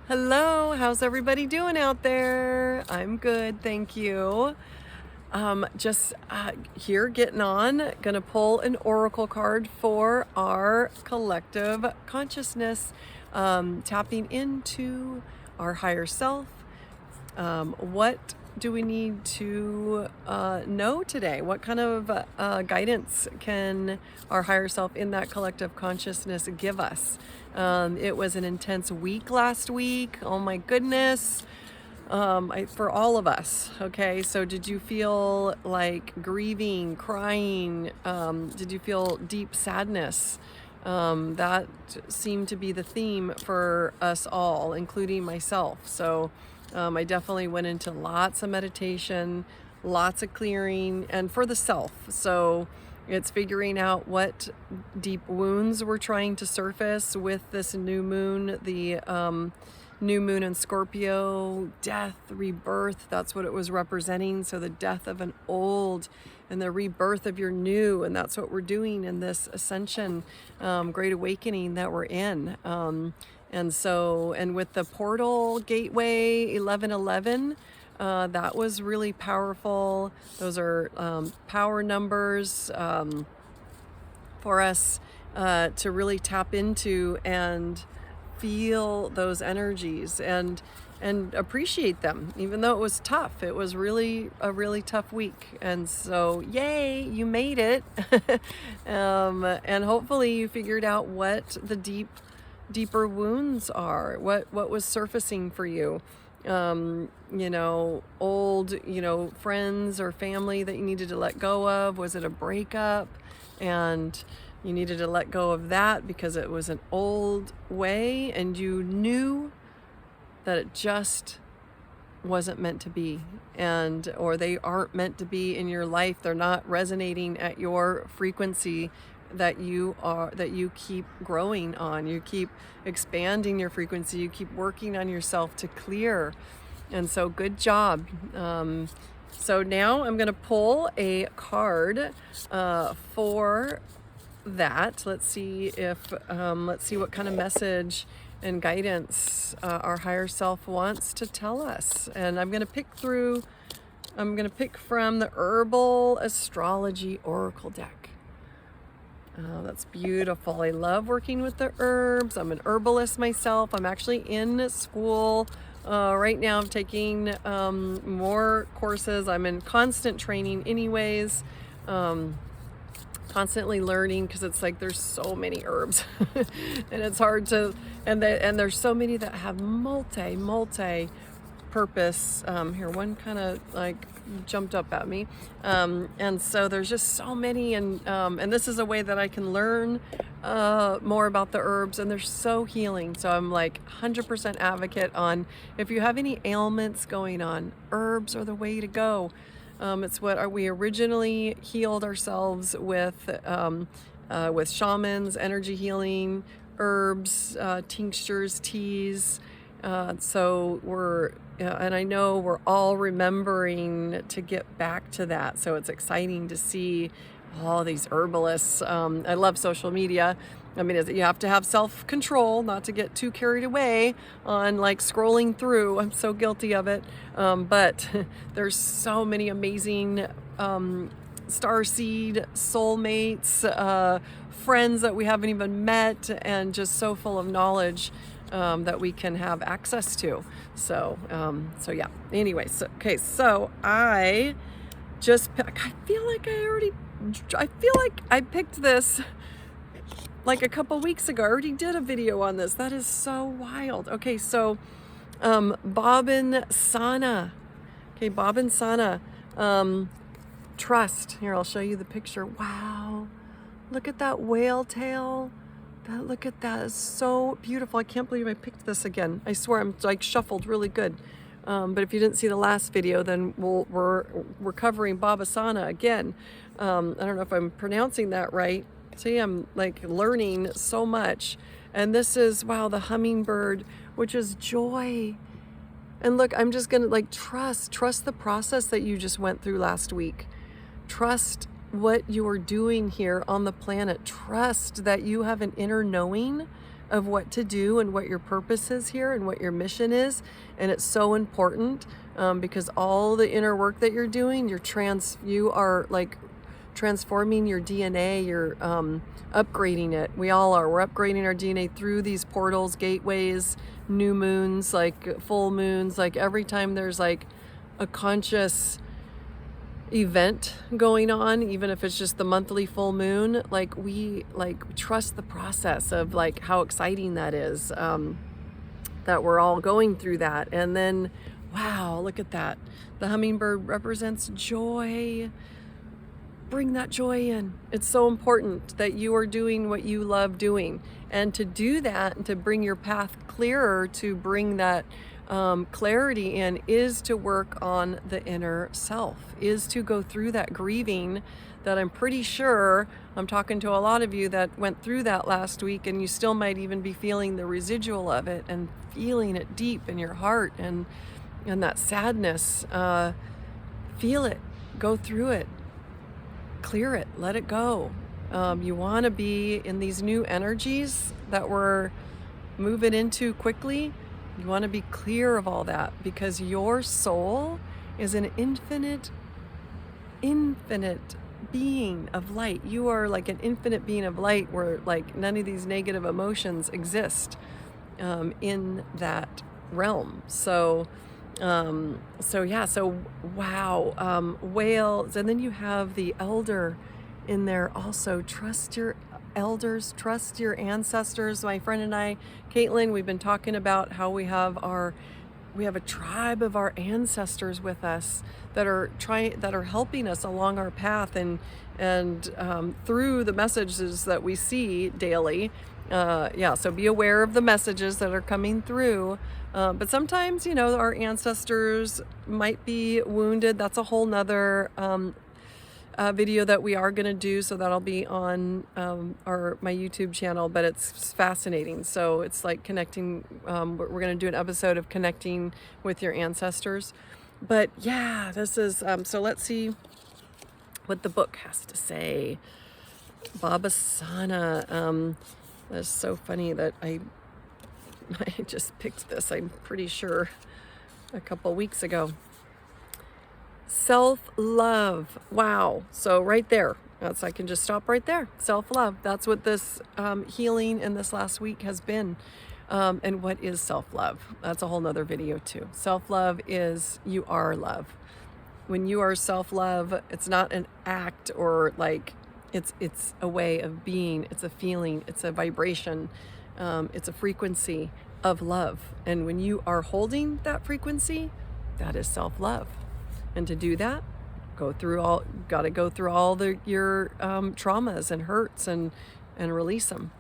Hello, how's everybody doing out there? I'm good, thank you. Just here getting on, gonna pull an oracle card for our collective consciousness, tapping into our higher self. What do we need to know today? What kind of guidance can our higher self in that collective consciousness give us? It was an intense week last week. Oh my goodness. For all of us. Okay, so did you feel like grieving, crying? Did you feel deep sadness? That seemed to be the theme for us all, including myself. So I definitely went into lots of meditation, lots of clearing, and for the self. So it's figuring out what deep wounds we're trying to surface with this new moon, the new moon in Scorpio, death, rebirth. That's what it was representing. So the death of an old and the rebirth of your new. And that's what we're doing in this ascension, great awakening that we're in. And with the portal gateway 1111, that was really powerful. Those are power numbers for us to really tap into and feel those energies and appreciate them, even though it was tough. It was really a really tough week. And so, yay, you made it. And hopefully you figured out what the deeper wounds are, what was surfacing for you. Old, friends or family that you needed to let go of. Was it a breakup? And you needed to let go of that because it was an old way and you knew that it just wasn't meant to be, or they aren't meant to be in your life. They're not resonating at your frequency that you keep growing on. You keep expanding your frequency. You keep working on yourself to clear. And so good job. So now I'm going to pull a card for that. Let's see what kind of message and guidance our higher self wants to tell us. And I'm going to pick from the Herbal Astrology Oracle deck. Oh, that's beautiful. I love working with the herbs. I'm an herbalist myself. I'm actually in school right now. I'm taking more courses. I'm in constant training anyways. Constantly learning, because it's like there's so many herbs and it's hard to, and there's so many that have multi purpose. Here, one kind of like jumped up at me, and so there's just so many, and this is a way that I can learn more about the herbs, and they're so healing. So I'm like 100% advocate on, if you have any ailments going on, herbs are the way to go. It's what we originally healed ourselves with shamans, energy healing, herbs, tinctures, teas. And I know we're all remembering to get back to that. So it's exciting to see all these herbalists. I love social media. I mean, you have to have self-control not to get too carried away on like scrolling through. I'm so guilty of it. But there's so many amazing starseed soulmates, friends that we haven't even met, and just so full of knowledge that we can have access to. So yeah. Anyway, so I feel like I picked this like a couple weeks ago. I already did a video on this. That is so wild. Okay, so Bobbin Sana. Okay, Bobbin Sana. Trust. Here, I'll show you the picture. Wow. Look at that whale tail. Look at that. It's so beautiful. I can't believe I picked this again. I swear I'm like shuffled really good. But if you didn't see the last video, then we're covering Babasana again. I don't know if I'm pronouncing that right. See, I'm like learning so much. And this is, wow, the hummingbird, which is joy. And look, I'm just going to like trust the process that you just went through last week. Trust what you are doing here on the planet. Trust that you have an inner knowing of what to do and what your purpose is here and what your mission is. And it's so important because all the inner work that you're doing, you are like transforming your DNA, you're upgrading it. We all are. We're upgrading our DNA through these portals, gateways, new moons, like full moons. Like every time there's like a conscious event going on, even if it's just the monthly full moon, like we trust the process of like how exciting that is, that we're all going through that. And then, wow, look at that. The hummingbird represents joy. Bring that joy in. It's so important that you are doing what you love doing. And to do that and to bring your path clearer, to bring that clarity in, is to work on the inner self, is to go through that grieving that I'm pretty sure, I'm talking to a lot of you that went through that last week, and you still might even be feeling the residual of it and feeling it deep in your heart, and that sadness. Feel it, go through it, clear it, let it go. You want to be in these new energies that we're moving into quickly. You want to be clear of all that, because your soul is an infinite being of light. You are like an infinite being of light, where like none of these negative emotions exist in that realm. So wow, whales. And then you have the elder in there also. Trust your elders, trust your ancestors. My friend and I, Caitlin, we've been talking about how we have a tribe of our ancestors with us that are helping us along our path, and through the messages that we see daily. So be aware of the messages that are coming through. But sometimes, our ancestors might be wounded. That's a whole nother video that we are going to do, so that'll be on my YouTube channel. But it's fascinating. So it's like connecting. We're going to do an episode of connecting with your ancestors. But yeah, this is so let's see what the book has to say. Babasana. That's so funny that I just picked this, I'm pretty sure, a couple weeks ago. Self-love. Wow. So right there, I can just stop right there. Self-love. That's what this healing in this last week has been. And what is self-love? That's a whole nother video too. Self-love is, you are love. When you are self-love, it's not an act or like, it's a way of being. It's a feeling. It's a vibration. It's a frequency of love. And when you are holding that frequency, that is self-love. And to do that, gotta go through all your traumas and hurts and release them.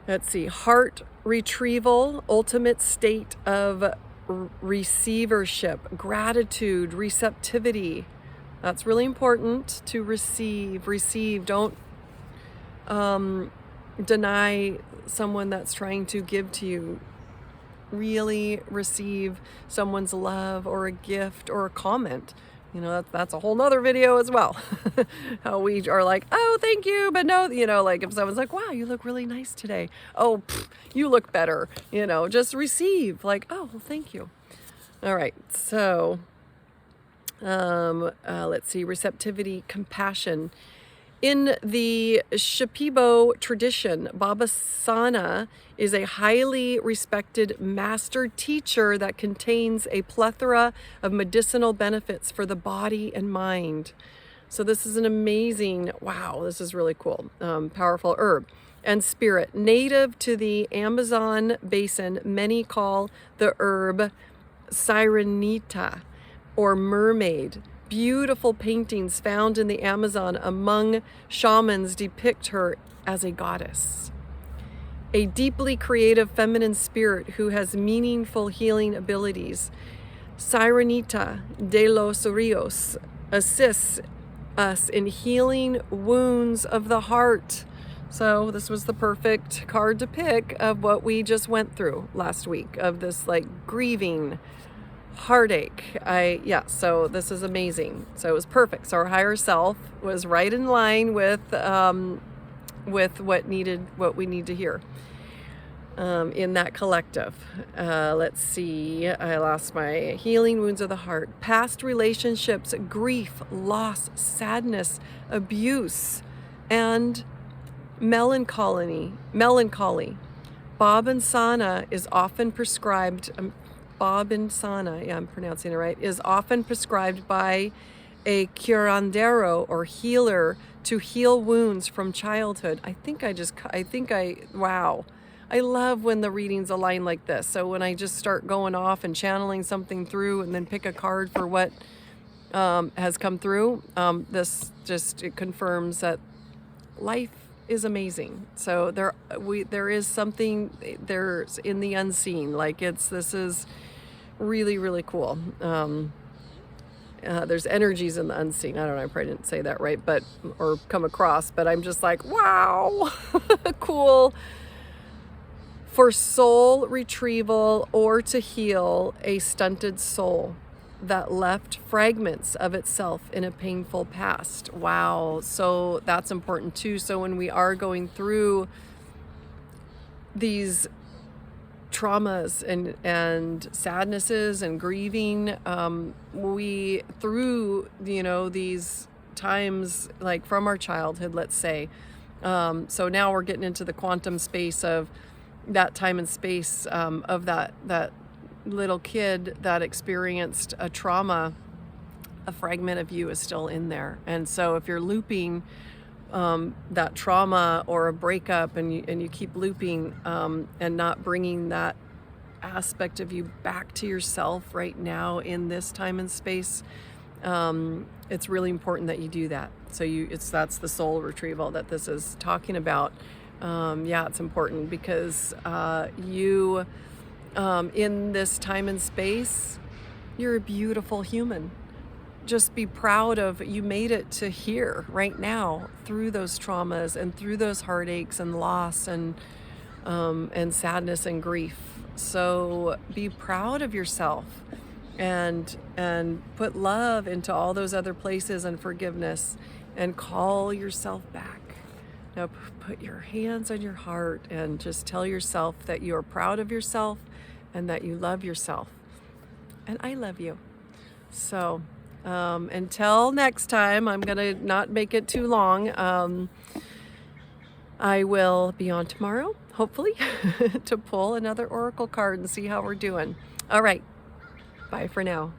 Let's see, heart retrieval, ultimate state of receivership, gratitude, receptivity. That's really important, to receive. Don't deny someone that's trying to give to you. Really receive someone's love or a gift or a comment. That's a whole nother video as well. How we are like, oh, thank you, but no, like if someone's like, wow, you look really nice today. Oh, you look better. Just receive, like, oh, well, thank you. All right, so let's see, receptivity, compassion. In the Shipibo tradition, Babasana is a highly respected master teacher that contains a plethora of medicinal benefits for the body and mind. So this is an amazing, wow, this is really cool, powerful herb and spirit. Native to the Amazon basin, many call the herb Sirenita or mermaid. Beautiful paintings found in the Amazon among shamans depict her as a goddess. A deeply creative feminine spirit who has meaningful healing abilities. Sirenita de los Rios assists us in healing wounds of the heart. So this was the perfect card to pick of what we just went through last week, of this like grieving, heartache. So this is amazing. So it was perfect. So our higher self was right in line with with what we need to hear in that collective. Let's see. I lost my healing wounds of the heart, past relationships, grief, loss, sadness, abuse, and melancholy. Babensana is often prescribed. Babensana, yeah, I'm pronouncing it right, is often prescribed by a curandero or healer to heal wounds from childhood. Wow. I love when the readings align like this. So when I just start going off and channeling something through and then pick a card for what has come through, it confirms that life is amazing. So there is something there's in the unseen. Like this is really, really cool. There's energies in the unseen. I don't know, I probably didn't say that right, or come across, but I'm just like, wow, cool. For soul retrieval or to heal a stunted soul that left fragments of itself in a painful past. Wow. So that's important too. So when we are going through these traumas and sadnesses and grieving, through these times, like from our childhood, let's say. So now we're getting into the quantum space of that time and space of that little kid that experienced a trauma. A fragment of you is still in there. And so if you're looping that trauma or a breakup and you keep looping and not bringing that aspect of you back to yourself right now in this time and space, it's really important that you do that. So that's the soul retrieval that this is talking about. It's important because you in this time and space, you're a beautiful human. Just be proud of you made it to here right now through those traumas and through those heartaches and loss and sadness and grief. So be proud of yourself and put love into all those other places and forgiveness and call yourself back. Now put your hands on your heart and just tell yourself that you are proud of yourself and that you love yourself. And I love you. So until next time, I'm going to not make it too long. I will be on tomorrow, hopefully, to pull another oracle card and see how we're doing. All right. Bye for now.